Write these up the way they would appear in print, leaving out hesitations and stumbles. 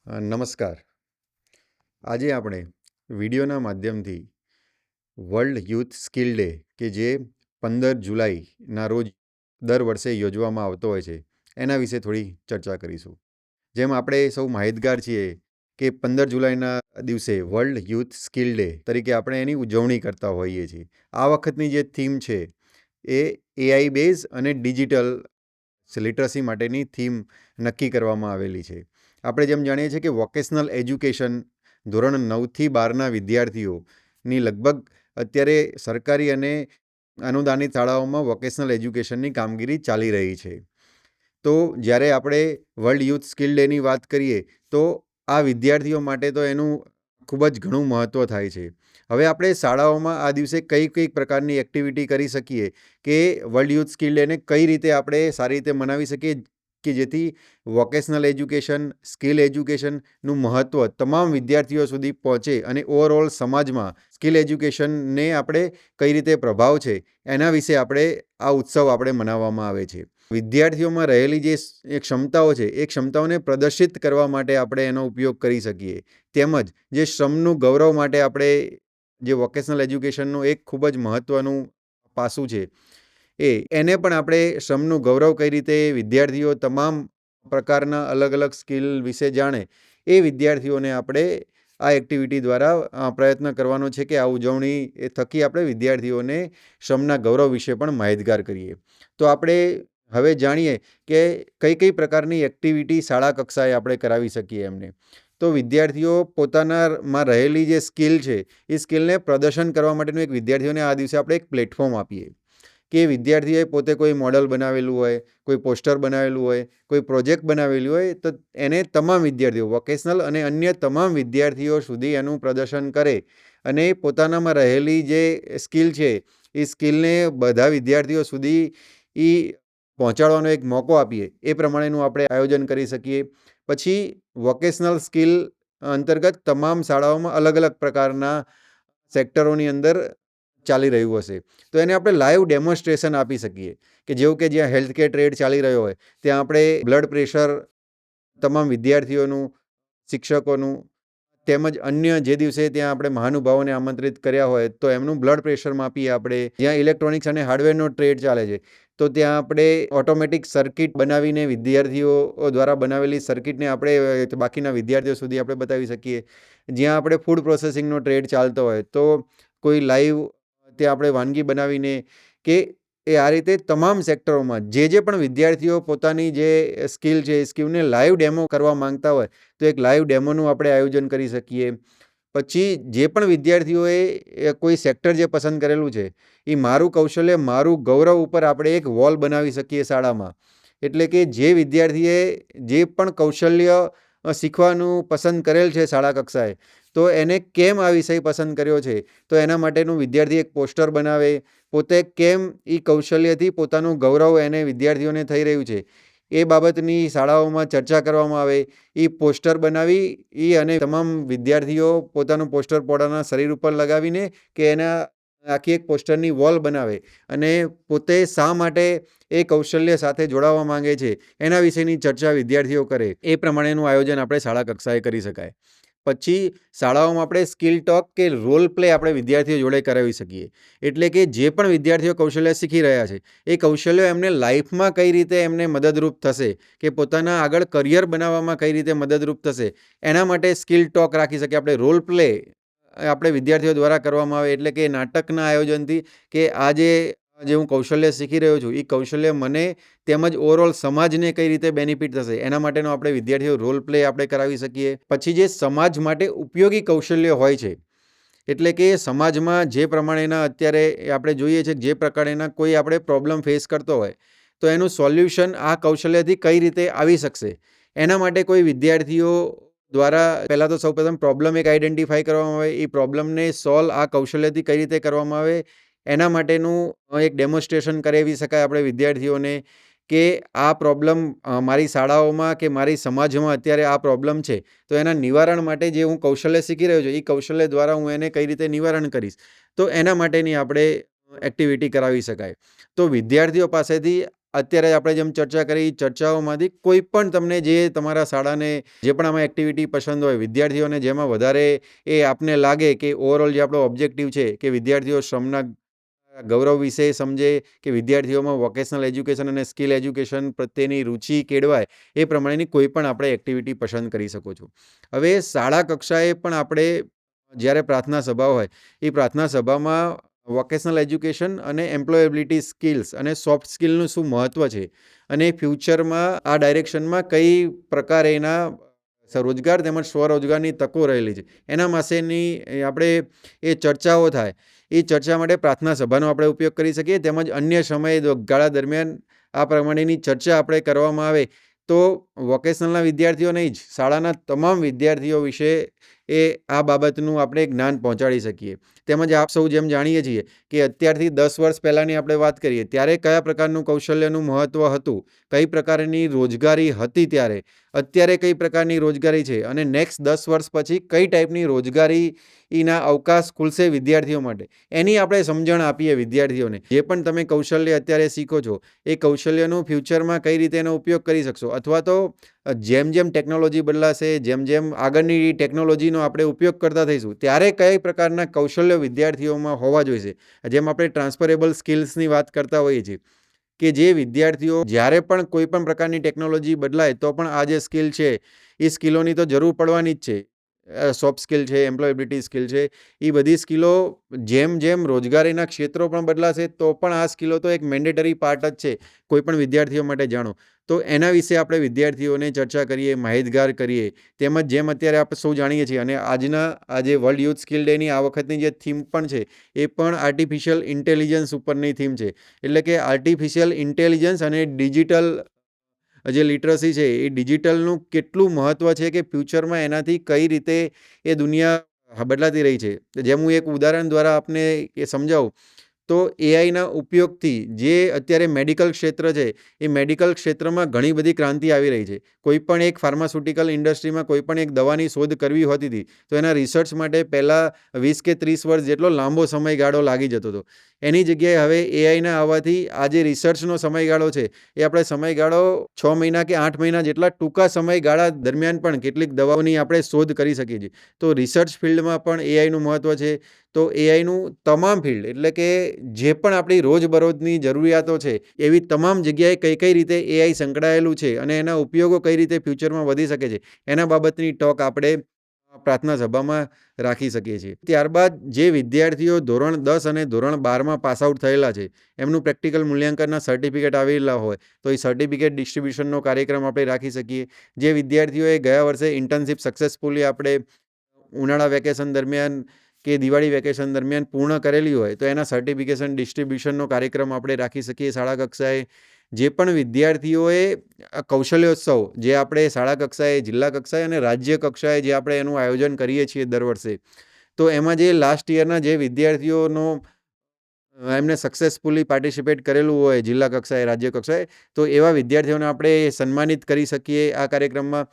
નમસ્કાર. આજે આપણે વિડીયોના માધ્યમથી વર્લ્ડ યુથ સ્કિલ ડે કે જે 15 જુલાઈના રોજ દર વર્ષે યોજવામાં આવતો હોય છે એના વિશે થોડી ચર્ચા કરીશું. જેમ આપણે સૌ માહિતગાર છીએ કે 15 જુલાઈના દિવસે વર્લ્ડ યુથ સ્કિલ ડે તરીકે આપણે એની ઉજવણી કરતા હોઈએ છીએ. આ વખતની જે થીમ છે એ એઆઈ બેઝ અને ડિજિટલ લિટરસી માટેની થીમ નક્કી કરવામાં આવેલી છે. આપણે જેમ જાણીએ છીએ કે વોકેશનલ એજ્યુકેશન ધોરણ 9થી 12ના વિદ્યાર્થીઓની લગભગ અત્યારે સરકારી અને અનુદાનિત શાળાઓમાં વોકેશનલ એજ્યુકેશનની કામગીરી ચાલી રહી છે. તો જ્યારે આપણે વર્લ્ડ યુથ સ્કિલ ડેની વાત કરીએ તો આ વિદ્યાર્થીઓ માટે તો એનું ખૂબ જ ઘણું મહત્ત્વ થાય છે. હવે આપણે શાળાઓમાં આ દિવસે કઈ પ્રકારની એક્ટિવિટી કરી શકીએ કે વર્લ્ડ યુથ સ્કિલ ડેને કઈ રીતે આપણે સારી રીતે મનાવી શકીએ કે જેથી વોકેશનલ એજ્યુકેશન, સ્કિલ એજ્યુકેશનનું મહત્ત્વ તમામ વિદ્યાર્થીઓ સુધી પહોંચે અને ઓવરઓલ સમાજમાં સ્કિલ એજ્યુકેશનને આપણે કઈ રીતે પ્રભાવ છે એના વિશે આ ઉત્સવ મનાવવામાં આવે છે. વિદ્યાર્થીઓમાં રહેલી જે ક્ષમતાઓ છે એ ક્ષમતાઓને પ્રદર્શિત કરવા માટે આપણે એનો ઉપયોગ કરી શકીએ. તેમજ જે શ્રમનું ગૌરવ માટે આપણે જે વોકેશનલ એજ્યુકેશનનું એક ખૂબ જ મહત્ત્વનું પાસું છે એને પણ આપણે શ્રમનું ગૌરવ કઈ રીતે વિદ્યાર્થીઓ તમામ પ્રકારના અલગ અલગ સ્કિલ વિશે જાણે એ વિદ્યાર્થીઓને આપણે આ એક્ટિવિટી દ્વારા પ્રયત્ન કરવાનો છે કે આ ઉજવણી થકી આપણે વિદ્યાર્થીઓને શ્રમના ગૌરવ વિશે પણ માહિતગાર કરીએ. તો આપણે હવે જાણીએ કે કઈ પ્રકારની એક્ટિવિટી શાળા કક્ષાએ આપણે કરાવી શકીએ એમને. તો વિદ્યાર્થીઓ પોતાનામાં રહેલી જે સ્કિલ છે એ સ્કિલને પ્રદર્શન કરવા માટેનું એક વિદ્યાર્થીઓને આ દિવસે આપણે એક પ્લેટફોર્મ આપીએ કે વિદ્યાર્થીએ પોતે કોઈ મોડલ બનાવેલું હોય, કોઈ પોસ્ટર બનાવેલું હોય, કોઈ પ્રોજેક્ટ બનાવેલું હોય તો એને તમામ વિદ્યાર્થીઓ વોકેશનલ અને અન્ય તમામ વિદ્યાર્થીઓ સુધી એનું પ્રદર્શન કરે અને પોતાનામાં રહેલી જે સ્કિલ છે એ સ્કિલને બધા વિદ્યાર્થીઓ સુધી પહોંચાડવાનો એક મોકો આપીએ એ પ્રમાણેનું આપણે આયોજન કરી શકીએ. પછી વોકેશનલ સ્કિલ અંતર્ગત તમામ શાળાઓમાં અલગ અલગ પ્રકારના સેક્ટરોની અંદર ચાલી રહ્યું હશે તો એને આપણે લાઈવ ડેમોન્સ્ટ્રેશન આપી શકીએ કે જેવું કે જ્યાં હેલ્થકેર ટ્રેડ ચાલી રહ્યો હોય ત્યાં આપણે બ્લડ પ્રેશર તમામ વિદ્યાર્થીઓનું, શિક્ષકોનું તેમજ અન્ય જે દિવસે ત્યાં આપણે મહાનુભાવોને આમંત્રિત કર્યા હોય તો એમનું બ્લડ પ્રેશર માપીએ આપણે. જ્યાં ઇલેક્ટ્રોનિક્સ અને હાર્ડવેરનો ટ્રેડ ચાલે છે તો ત્યાં આપણે ઓટોમેટિક સર્કિટ બનાવીને વિદ્યાર્થીઓ દ્વારા બનાવેલી સર્કિટને આપણે બાકીના વિદ્યાર્થીઓ સુધી આપણે બતાવી શકીએ. જ્યાં આપણે ફૂડ પ્રોસેસિંગનો ટ્રેડ ચાલતો હોય તો કોઈ લાઈવ ત્યાં આપણે વાનગી બનાવીને કે એ આ રીતે તમામ સેક્ટરોમાં જે પણ વિદ્યાર્થીઓ પોતાની જે સ્કિલ છે એ સ્કિલને લાઈવ ડેમો કરવા માંગતા હોય તો એક લાઈવ ડેમોનું આપણે આયોજન કરી શકીએ. પછી જે પણ વિદ્યાર્થીઓએ કોઈ સેક્ટર જે પસંદ કરેલું છે એ મારું કૌશલ્ય, મારું ગૌરવ ઉપર આપણે એક વોલ બનાવી શકીએ શાળામાં. એટલે કે જે વિદ્યાર્થીએ જે પણ કૌશલ્ય શીખવાનું પસંદ કરેલ છે શાળા કક્ષાએ તો એને કેમ આ વિષય પસંદ કર્યો છે તો એના માટેનું વિદ્યાર્થી એક પોસ્ટર બનાવે, પોતે કેમ એ કૌશલ્યથી પોતાનું ગૌરવ એને વિદ્યાર્થીઓને થઈ રહ્યું છે એ બાબતની શાળાઓમાં ચર્ચા કરવામાં આવે. એ પોસ્ટર બનાવી અને તમામ વિદ્યાર્થીઓ પોતાનું પોસ્ટર પોતાના શરીર ઉપર લગાવીને કે એના આખી એક પોસ્ટરની વોલ બનાવે અને પોતે શા માટે એ કૌશલ્ય સાથે જોડાવા માંગે છે એના વિશેની ચર્ચા વિદ્યાર્થીઓ કરે એ પ્રમાણેનું આયોજન આપણે શાળા કક્ષાએ કરી શકાય. પછી શાળાઓમાં આપણે સ્કિલ ટોક કે રોલ પ્લે આપણે વિદ્યાર્થીઓ જોડે કરાવી શકીએ. એટલે કે જે પણ વિદ્યાર્થીઓ કૌશલ્ય શીખી રહ્યા છે એ કૌશલ્યો એમને લાઈફમાં કઈ રીતે એમને મદદરૂપ થશે કે પોતાના આગળ કરિયર બનાવવામાં કઈ રીતે મદદરૂપ થશે એના માટે સ્કિલ ટોક રાખી શકીએ આપણે. રોલ પ્લે આપણે વિદ્યાર્થીઓ દ્વારા કરવામાં આવે એટલે કે નાટકના આયોજનથી કે જે હું કૌશલ્ય શીખી રહ્યો છું એ કૌશલ્ય મને તેમજ ઓવરઓલ સમાજને કઈ રીતે બેનિફિટ થશે એના માટેનો આપણે વિદ્યાર્થીઓ રોલ પ્લે આપણે કરાવી શકીએ. પછી જે સમાજ માટે ઉપયોગી કૌશલ્ય હોય છે એટલે કે સમાજમાં જે પ્રમાણેના અત્યારે આપણે જોઈએ છે જે પ્રકારના કોઈ આપણે પ્રોબ્લેમ ફેસ કરતો હોય તો એનું સોલ્યુશન આ કૌશલ્યથી કઈ રીતે આવી શકશે એના માટે કોઈ વિદ્યાર્થીઓ દ્વારા પહેલાં તો સૌપ્રથમ પ્રોબ્લેમ એક આઈડેન્ટિફાઈ કરવામાં આવે. એ પ્રોબ્લેમને સોલ્વ આ કૌશલ્યથી કઈ રીતે કરવામાં આવે એના માટેનું એક ડેમોન્સ્ટ્રેશન કરાવી શકાય આપણે વિદ્યાર્થીઓને કે આ પ્રોબ્લેમ મારી શાળાઓમાં કે મારી સમાજમાં અત્યારે આ પ્રોબ્લેમ છે તો એના નિવારણ માટે જે હું કૌશલ્ય શીખી રહ્યો છું એ કૌશલ્ય દ્વારા હું એને કઈ રીતે નિવારણ કરીશ તો એના માટેની આપણે એક્ટિવિટી કરાવી શકાય. તો વિદ્યાર્થીઓ પાસેથી અત્યારે આપણે જેમ ચર્ચા કરી ચર્ચાઓમાંથી કોઈ પણ તમને જે તમારા શાળાને જે પણ આમાં એક્ટિવિટી પસંદ હોય, વિદ્યાર્થીઓને જેમાં વધારે એ આપને લાગે કે ઓવરઓલ જે આપણો ઓબ્જેક્ટિવ છે કે વિદ્યાર્થીઓ શ્રમના ગૌરવ વિશે સમજે, કે વિદ્યાર્થીઓમાં વોકેશનલ એજ્યુકેશન અને સ્કિલ એજ્યુકેશન પ્રત્યેની રુચિ કેળવાય, એ પ્રમાણેની કોઈ પણ આપણે એક્ટિવિટી પસંદ કરી શકો છો. હવે શાળા કક્ષાએ પણ આપણે જ્યારે પ્રાર્થના સભા હોય, એ પ્રાર્થના સભામાં વોકેશનલ એજ્યુકેશન અને એમ્પ્લોયેબિલિટી સ્કિલ્સ અને સોફ્ટ સ્કિલનું શું મહત્ત્વ છે અને ફ્યુચરમાં આ ડાયરેક્શનમાં કઈ પ્રકારે એના રોજગાર તેમજ સ્વરોજગારની તકો રહેલી છે, એના માટેની આપણે એ ચર્ચાઓ થાય. એ ચર્ચા માટે પ્રાર્થના સભાનો આપણે ઉપયોગ કરી શકીએ. તેમજ અન્ય સમયે ગાળા દરમિયાન આ પ્રમાણેની ચર્ચા આપણે કરવામાં આવે તો વોકેશનલના વિદ્યાર્થીઓ નહીં જ, શાળાના તમામ વિદ્યાર્થીઓ વિશે એ આ બાબતનું આપણે જ્ઞાન પહોંચાડી શકીએ. તેમજ આપ સૌ જેમ જાણીએ છીએ કે અત્યારથી 10 વર્ષ પહેલાંની આપણે વાત કરીએ ત્યારે કયા પ્રકારનું કૌશલ્યનું મહત્ત્વ હતું, કઈ પ્રકારની રોજગારી હતી ત્યારે, અત્યારે કઈ પ્રકારની રોજગારી છે અને નેક્સ્ટ 10 વર્ષ પછી કઈ ટાઈપની રોજગારીના અવકાશ ખુલશે વિદ્યાર્થીઓ માટે, એની આપણે સમજણ આપીએ વિદ્યાર્થીઓને. જે પણ તમે કૌશલ્ય અત્યારે શીખો છો એ કૌશલ્યનું ફ્યુચરમાં કઈ રીતે એનો ઉપયોગ કરી શકશો, અથવા તો જેમ જેમ ટેકનોલોજી બદલાશે, જેમ જેમ આગળની ટેકનોલોજીનો આપણે ઉપયોગ કરતા થઈશું ત્યારે કઈ પ્રકારના કૌશલ્ય વિદ્યાર્થીઓમાં હોવા જોઈએ. જેમ આપણે ટ્રાન્સફરેબલ સ્કિલ્સની વાત કરતા હોઈએ છીએ કે જે વિદ્યાર્થીઓ જ્યારે પણ કોઈ પણ પ્રકારની ટેકનોલોજી બદલાય તો પણ આ જે સ્કિલ છે એ સ્કિલોની તો જરૂર પડવાની જ છે. સોફ્ટ સ્કિલ છે, એમ્પ્લોયેબિલિટી સ્કિલ છે, એ બધી સ્કિલો જેમ જેમ રોજગારીના ક્ષેત્રો પણ બદલાશે તો પણ આ સ્કિલો તો એક મેન્ડેટરી પાર્ટ જ છે કોઈ પણ વિદ્યાર્થીઓ માટે જાણો. તો એના વિશે આપણે વિદ્યાર્થીઓને ચર્ચા કરીએ, માહિતગાર કરીએ. તેમજ જેમ અત્યારે આપણે સૌ જાણીએ છીએ અને આજે વર્લ્ડ યુથ સ્કિલ ડેની આ વખતની જે થીમ પણ છે એ પણ આર્ટિફિશિયલ ઇન્ટેલિજન્સ ઉપરની થીમ છે. એટલે કે આર્ટિફિશિયલ ઇન્ટેલિજન્સ અને ડિજિટલ જે લિટરસી છે એ ડિજિટલનું કેટલું મહત્ત્વ છે કે ફ્યુચરમાં એનાથી કઈ રીતે એ દુનિયા બદલાતી રહી છે. જેમ હું એક ઉદાહરણ દ્વારા આપને એ સમજાવું તો એઆઈના ઉપયોગથી જે અત્યારે મેડિકલ ક્ષેત્ર છે એ મેડિકલ ક્ષેત્રમાં ઘણી બધી ક્રાંતિ આવી રહી છે. કોઈ પણ એક ફાર્માસ્યુટિકલ ઇન્ડસ્ટ્રીમાં કોઈ પણ એક દવાની શોધ કરવી હોતી હતી તો એના રિસર્ચ માટે પહેલાં 20 કે 30 વર્ષ જેટલો લાંબો સમયગાળો લાગી જતો હતો. એની જગ્યાએ હવે એઆઈના આવવાથી આ જે રિસર્ચનો સમયગાળો છે એ આપણે સમયગાળો 6 મહિના કે 8 મહિના જેટલા ટૂંકા સમયગાળા દરમિયાન પણ કેટલીક દવાઓની આપણે શોધ કરી શકીએ છીએ. તો રિસર્ચ ફિલ્ડમાં પણ એઆઈનું મહત્ત્વ છે. તો એઆઈનું તમામ ફિલ્ડ એટલે કે જે પણ આપણી રોજબરોજની જરૂરિયાતો છે એવી તમામ જગ્યાએ કઈ રીતે એઆઈ સંકળાયેલું છે અને એના ઉપયોગો કઈ રીતે ફ્યુચરમાં વધી શકે છે એના બાબતની ટોક આપણે પ્રાર્થના સભામાં રાખી શકીએ છીએ. ત્યારબાદ જે વિદ્યાર્થીઓ ધોરણ 10 અને ધોરણ 12માં પાસ આઉટ થયેલા છે એમનું પ્રેક્ટિકલ મૂલ્યાંકનના સર્ટિફિકેટ આવેલા હોય તો એ સર્ટિફિકેટ ડિસ્ટ્રીબ્યુશનનો કાર્યક્રમ આપણે રાખી શકીએ. જે વિદ્યાર્થીઓએ ગયા વર્ષે ઇન્ટર્નશીપ સક્સેસફુલી આપણે ઉનાળા વેકેશન દરમિયાન કે દિવાળી વેકેશન દરમિયાન પૂર્ણ કરેલી હોય તો એના સર્ટિફિકેશન ડિસ્ટ્રીબ્યુશનનો કાર્યક્રમ આપણે રાખી શકીએ શાળા કક્ષાએ. જે પણ વિદ્યાર્થીઓએ કૌશલ્યોત્સવ જે આપણે શાળા કક્ષાએ, જિલ્લા કક્ષાએ અને રાજ્ય કક્ષાએ જે આપણે એનું આયોજન કરીએ છીએ દર વર્ષે, તો એમાં જે લાસ્ટ યરના જે વિદ્યાર્થીઓનો એમને સક્સેસફુલી પાર્ટિસિપેટ કરેલું હોય જિલ્લા કક્ષાએ, રાજ્ય કક્ષાએ, તો એવા વિદ્યાર્થીઓને આપણે સન્માનિત કરી શકીએ આ કાર્યક્રમમાં.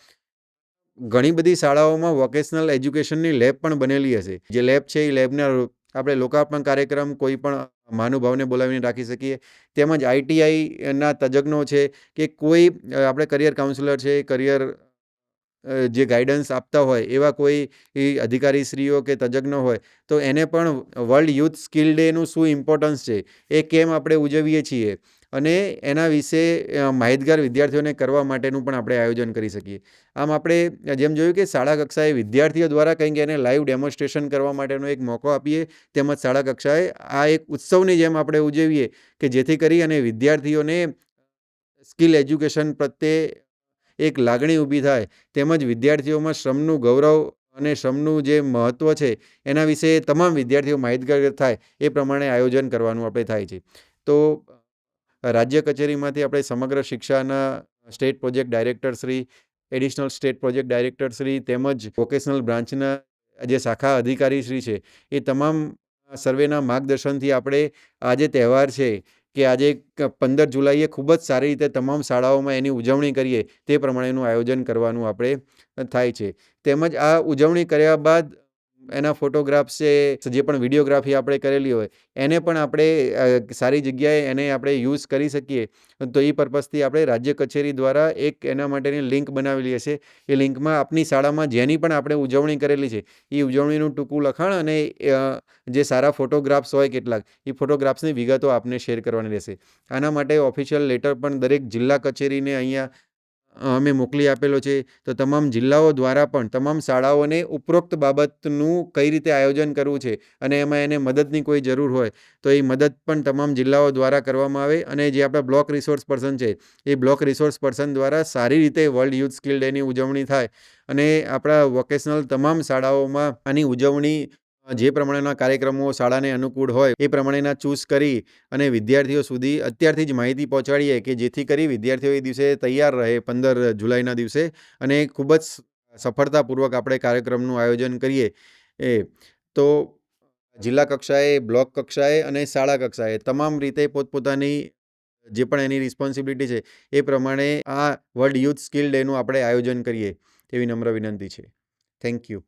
ઘણી બધી શાળાઓમાં વોકેશનલ એજ્યુકેશનની લેબ પણ બનેલી હશે. જે લેબ છે એ લેબના આપણે લોકાર્પણ કાર્યક્રમ કોઈ પણ મહાનુભાવને બોલાવીને રાખી શકીએ. તેમજ આઈટીઆઈના તજજ્ઞો છે કે કોઈ આપણે કરિયર કાઉન્સિલર છે, કરિયર જે ગાઈડન્સ આપતા હોય એવા કોઈ અધિકારીશ્રીઓ કે તજજ્ઞો હોય તો એને પણ વર્લ્ડ યુથ સ્કિલ ડેનું શું ઇમ્પોર્ટન્સ છે, એ કેમ આપણે ઉજવીએ છીએ અને એના વિશે માહિતગાર વિદ્યાર્થીઓને કરવા માટેનું પણ આપણે આયોજન કરી શકીએ. આમ આપણે જેમ જોયું કે શાળા કક્ષાએ વિદ્યાર્થીઓ દ્વારા કંઈક એને લાઈવ ડેમોન્સ્ટ્રેશન કરવા માટેનો એક મોકો આપીએ, તેમજ શાળા કક્ષાએ આ એક ઉત્સવની જેમ આપણે ઉજવીએ કે જેથી કરી અને વિદ્યાર્થીઓને સ્કિલ એજ્યુકેશન પ્રત્યે એક લાગણી ઊભી થાય, તેમજ વિદ્યાર્થીઓમાં શ્રમનું ગૌરવ અને શ્રમનું જે મહત્ત્વ છે એના વિશે તમામ વિદ્યાર્થીઓ માહિતગાર થાય એ પ્રમાણે આયોજન કરવાનું આપણે થાય છે. તો રાજ્ય કચેરીમાંથી આપણે સમગ્ર શિક્ષાના state project director Shri, additional state project director Shri તેમજ વોકેશનલ બ્રાન્ચના જે શાખા અધિકારી શ્રી છે એ તમામ સર્વેના માર્ગદર્શનથી આપણે આ જે તહેવાર છે કે આજે 15 જુલાઈએ ખૂબ જ સારી રીતે તમામ શાળાઓમાં એની ઉજવણી કરીએ તે પ્રમાણેનું આયોજન કરવાનું આપણે થાય છે. તેમજ આ ઉજવણી કર્યા બાદ એના ફોટોગ્રાફ્સ છે, જે પણ વિડીયોગ્રાફી આપણે કરેલી હોય એને પણ આપણે સારી જગ્યાએ એને આપણે યુઝ કરી શકીએ. તો એ પર્પઝથી આપણે રાજ્ય કચેરી દ્વારા એક એના માટેની લિંક બનાવેલી હશે. એ લિંકમાં આપની શાળામાં જેની પણ આપણે ઉજવણી કરેલી છે એ ઉજવણીનું ટૂંકું લખાણ અને જે સારા ફોટોગ્રાફ્સ હોય કેટલાક એ ફોટોગ્રાફ્સની વિગતો આપને શેર કરવાની રહેશે. આના માટે ઓફિશિયલ લેટર પણ દરેક જિલ્લા કચેરીને અહીંયા અમે મોકલી આપેલો છે. તો તમામ જિલ્લાઓ દ્વારા પણ તમામ શાળાઓને ઉપરોક્ત બાબતનું કઈ રીતે આયોજન કરવું છે અને એમાં એને મદદની કોઈ જરૂર હોય તો એ મદદ પણ તમામ જિલ્લાઓ દ્વારા કરવામાં આવે. અને જે આપણા બ્લોક રિસોર્સ પર્સન છે એ બ્લોક રિસોર્સ પર્સન દ્વારા સારી રીતે વર્લ્ડ યુથ સ્કિલ ડેની ઉજવણી થાય અને આપણા વોકેશનલ તમામ શાળાઓમાં આની ઉજવણી જે પ્રમાણેના કાર્યક્રમો શાળાને અનુકૂળ હોય એ પ્રમાણેના ચૂઝ કરી અને વિદ્યાર્થીઓ સુધી અત્યારથી જ માહિતી પહોંચાડીએ કે જેથી કરી વિદ્યાર્થીઓ એ દિવસે તૈયાર રહે 15 જુલાઈના દિવસે અને ખૂબ જ સફળતાપૂર્વક આપણે કાર્યક્રમનું આયોજન કરીએ. તો જિલ્લા કક્ષાએ, બ્લોક કક્ષાએ અને શાળા કક્ષાએ તમામ રીતે પોતપોતાની જે પણ એની રિસ્પોન્સિબિલિટી છે એ પ્રમાણે આ વર્લ્ડ યુથ સ્કિલ ડેનું આપણે આયોજન કરીએ તેવી નમ્ર વિનંતી છે. Thank you.